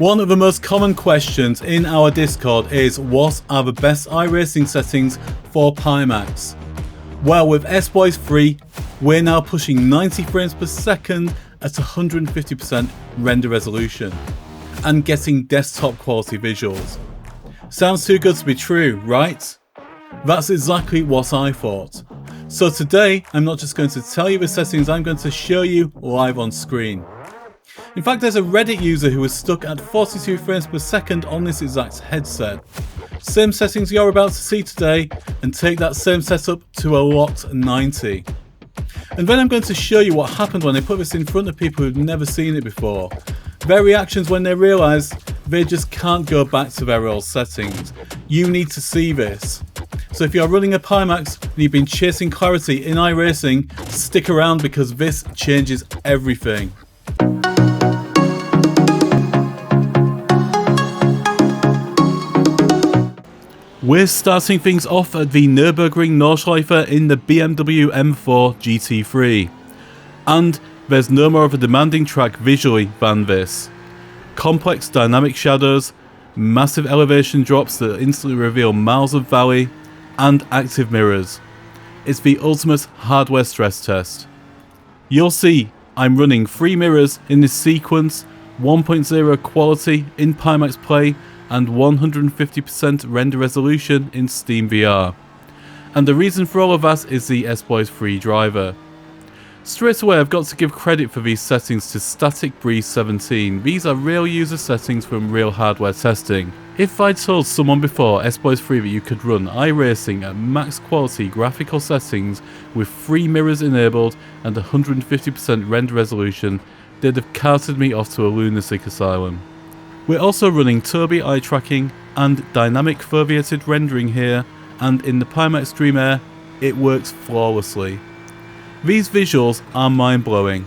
One of the most common questions in our Discord is what are the best iRacing settings for Pimax? Well, with SBoys3, we're now pushing 90 frames per second at 150% render resolution and getting desktop quality visuals. Sounds too good to be true, right? That's exactly what I thought. So today, I'm not just going to tell you the settings, I'm going to show you live on screen. In fact, there's a Reddit user who was stuck at 42 frames per second on this exact headset. Same settings you're about to see today, and take that same setup to a lot 90. And then I'm going to show you what happened when I put this in front of people who've never seen it before. Their reactions when they realise they just can't go back to their old settings. You need to see this. So if you're running a Pimax and you've been chasing clarity in iRacing, stick around because this changes everything. We're starting things off at the Nürburgring Nordschleife in the BMW M4 GT3. And there's no more of a demanding track visually than this. Complex dynamic shadows, massive elevation drops that instantly reveal miles of valley, and active mirrors. It's the ultimate hardware stress test. You'll see I'm running 3 mirrors in this sequence, 1.0 quality in Pimax Play, and 150% render resolution in SteamVR. And the reason for all of that is the SBoys3 driver. Straight away I've got to give credit for these settings to Static Breeze 17. These are real user settings from real hardware testing. If I'd told someone before SBoys3 that you could run iRacing at max quality graphical settings with 3 mirrors enabled and 150% render resolution, they'd have carted me off to a lunatic asylum. We're also running Tobii Eye Tracking and dynamic Foveated rendering here, and in the Pimax Dream Air it works flawlessly. These visuals are mind-blowing,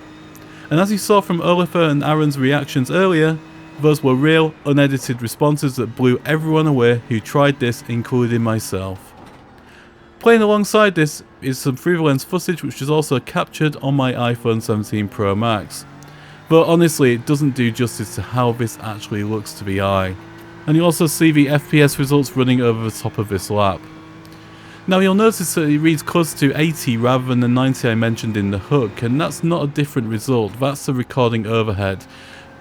and as you saw from Oliver and Aaron's reactions earlier, those were real unedited responses that blew everyone away who tried this, including myself. Playing alongside this is some through-the-lens footage which was also captured on my iPhone 17 Pro Max. But honestly, it doesn't do justice to how this actually looks to the eye. And you'll also see the FPS results running over the top of this lap. Now you'll notice that it reads close to 80 rather than the 90 I mentioned in the hook, and that's not a different result, that's the recording overhead.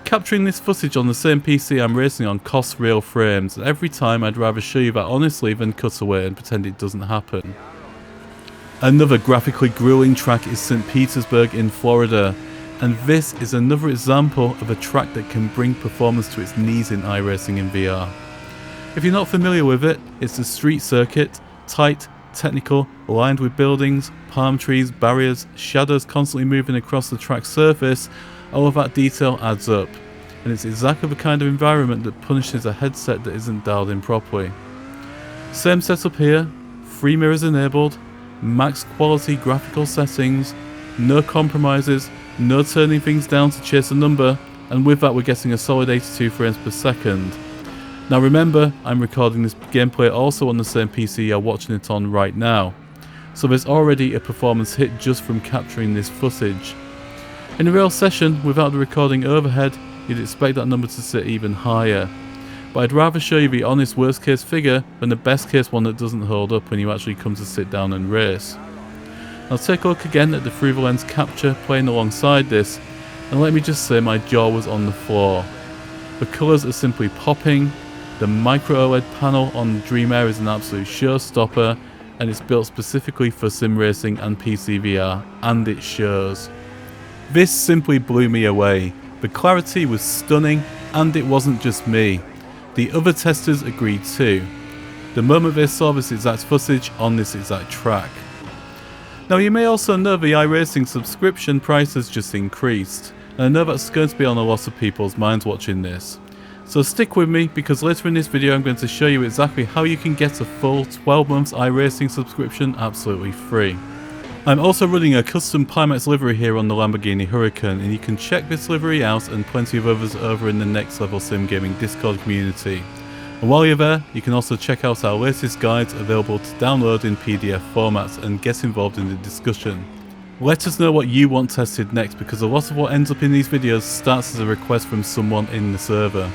Capturing this footage on the same PC I'm racing on costs real frames, and every time I'd rather show you that honestly than cut away and pretend it doesn't happen. Another graphically grueling track is St. Petersburg in Florida. And this is another example of a track that can bring performance to its knees in iRacing in VR. If you're not familiar with it, it's a street circuit, tight, technical, lined with buildings, palm trees, barriers, shadows constantly moving across the track surface. All of that detail adds up, and it's exactly the kind of environment that punishes a headset that isn't dialed in properly. Same setup here, 3 mirrors enabled, max quality graphical settings, no compromises, no turning things down to chase a number, and with that we're getting a solid 82 frames per second. Now remember, I'm recording this gameplay also on the same PC you're watching it on right now, so there's already a performance hit just from capturing this footage. In a real session, without the recording overhead, you'd expect that number to sit even higher, but I'd rather show you the honest worst case figure than the best case one that doesn't hold up when you actually come to sit down and race. Now take a look again at the through-the-lens capture playing alongside this, and let me just say my jaw was on the floor. The colours are simply popping, the Micro-OLED panel on Dream Air is an absolute showstopper, and it's built specifically for sim racing and PC VR, and it shows. This simply blew me away. The clarity was stunning, and it wasn't just me. The other testers agreed too, the moment they saw this exact footage on this exact track. Now you may also know the iRacing subscription price has just increased, and I know that's going to be on a lot of people's minds watching this. So stick with me, because later in this video I'm going to show you exactly how you can get a full 12 months iRacing subscription absolutely free. I'm also running a custom Pimax livery here on the Lamborghini Huracán, and you can check this livery out and plenty of others over in the Next Level Sim Gaming Discord community. And while you're there, you can also check out our latest guides available to download in PDF formats and get involved in the discussion. Let us know what you want tested next, because a lot of what ends up in these videos starts as a request from someone in the server.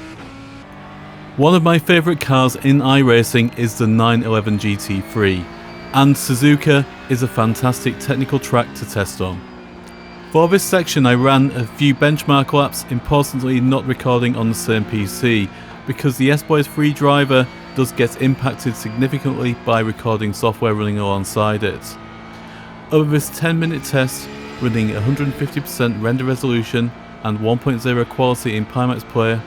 One of my favourite cars in iRacing is the 911 GT3, and Suzuka is a fantastic technical track to test on. For this section I ran a few benchmark laps, importantly not recording on the same PC, because the SBoys3 driver does get impacted significantly by recording software running alongside it. Over this 10-minute test, running 150% render resolution and 1.0 quality in Pimax Player,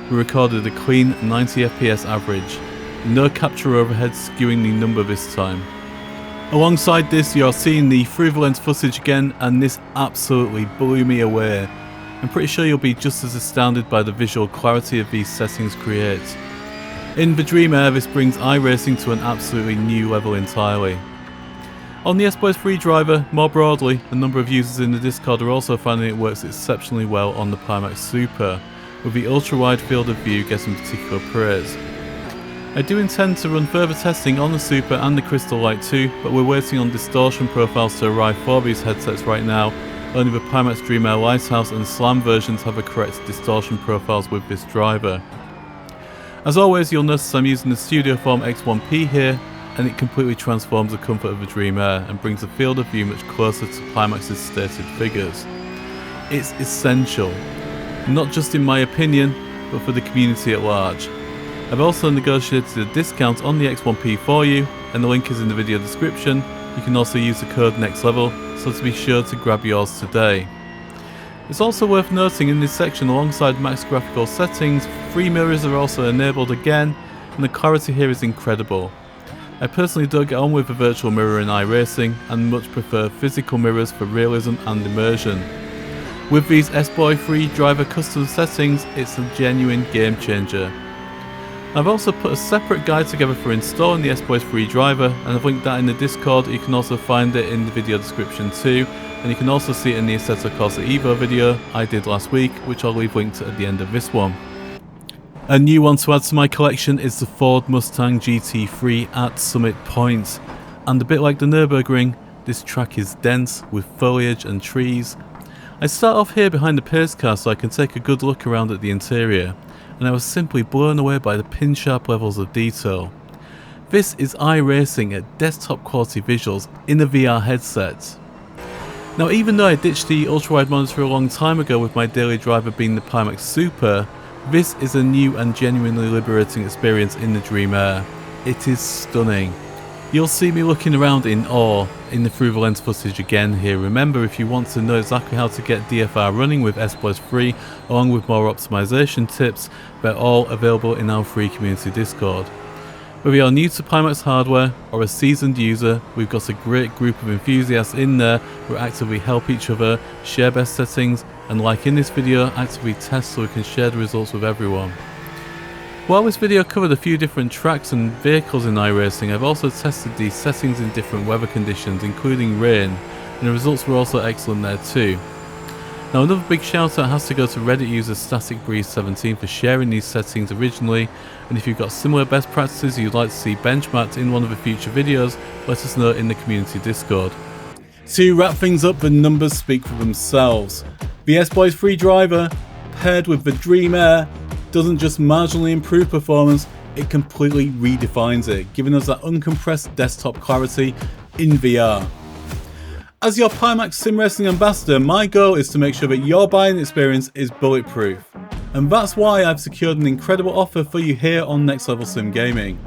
we recorded a clean 90 FPS average, no capture overhead skewing the number this time. Alongside this, you are seeing the through the lens footage again, and this absolutely blew me away. I'm pretty sure you'll be just as astounded by the visual clarity of these settings create. In the Dream Air, this brings iRacing to an absolutely new level entirely. On the SBoys3 driver, more broadly, a number of users in the Discord are also finding it works exceptionally well on the Pimax Super, with the ultra-wide field of view getting particular praise. I do intend to run further testing on the Super and the Crystal Light too, but we're waiting on distortion profiles to arrive for these headsets right now. Only the Pimax Dream Air Lighthouse and Slam versions have the correct distortion profiles with this driver. As always, you'll notice I'm using the Studioform X1P here, and it completely transforms the comfort of the Dream Air and brings the field of view much closer to Pimax's stated figures. It's essential, not just in my opinion, but for the community at large. I've also negotiated a discount on the X1P for you, and the link is in the video description. You can also use the code NEXTLEVEL, so to be sure to grab yours today. It's also worth noting in this section, alongside max graphical settings, free mirrors are also enabled again, and the clarity here is incredible. I personally don't get on with a virtual mirror in iRacing, and much prefer physical mirrors for realism and immersion. With these SBoys3 driver custom settings, it's a genuine game changer. I've also put a separate guide together for installing the SBoys3 driver, and I've linked that in the Discord. You can also find it in the video description too, and you can also see it in the Assetto Corsa Evo video I did last week, which I'll leave linked at the end of this one. A new one to add to my collection is the Ford Mustang GT3 at Summit Point, and a bit like the Nürburgring, this track is dense with foliage and trees. I start off here behind the pace car so I can take a good look around at the interior, and I was simply blown away by the pin-sharp levels of detail. This is iRacing at desktop quality visuals in a VR headset. Now, even though I ditched the ultra-wide monitor a long time ago with my daily driver being the Pimax Super, this is a new and genuinely liberating experience in the Dream Air. It is stunning. You'll see me looking around in awe in the through the lens footage again here. Remember, if you want to know exactly how to get DFR running with SBoys3 along with more optimization tips, they're all available in our free community Discord. Whether you're new to Pimax hardware or a seasoned user, we've got a great group of enthusiasts in there who actively help each other, share best settings, and like in this video, actively test so we can share the results with everyone. While this video covered a few different tracks and vehicles in iRacing, I've also tested these settings in different weather conditions, including rain, and the results were also excellent there too. Now, another big shout out has to go to Reddit user StaticBreeze17 for sharing these settings originally, and if you've got similar best practices you'd like to see benchmarked in one of the future videos, let us know in the community Discord. To wrap things up, the numbers speak for themselves. The SBoys3 driver, paired with the Dream Air, doesn't just marginally improve performance, it completely redefines it, giving us that uncompressed desktop clarity in VR. As your Pimax sim racing ambassador, my goal is to make sure that your buying experience is bulletproof, and that's why I've secured an incredible offer for you here on Next Level Sim Gaming.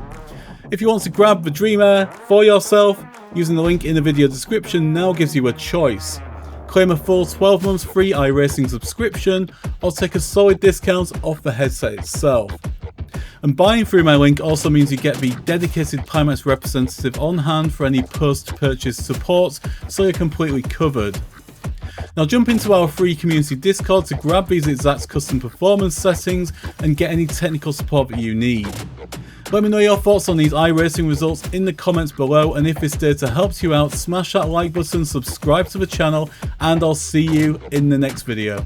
If you want to grab the Dream Air for yourself, using the link in the video description now gives you a choice. Claim a full 12 months free iRacing subscription, or take a solid discount off the headset itself. And buying through my link also means you get the dedicated Pimax representative on hand for any post-purchase support, so you're completely covered. Now jump into our free community Discord to grab these exact custom performance settings and get any technical support that you need. Let me know your thoughts on these iRacing results in the comments below, and if this data helps you out, smash that like button, subscribe to the channel, and I'll see you in the next video.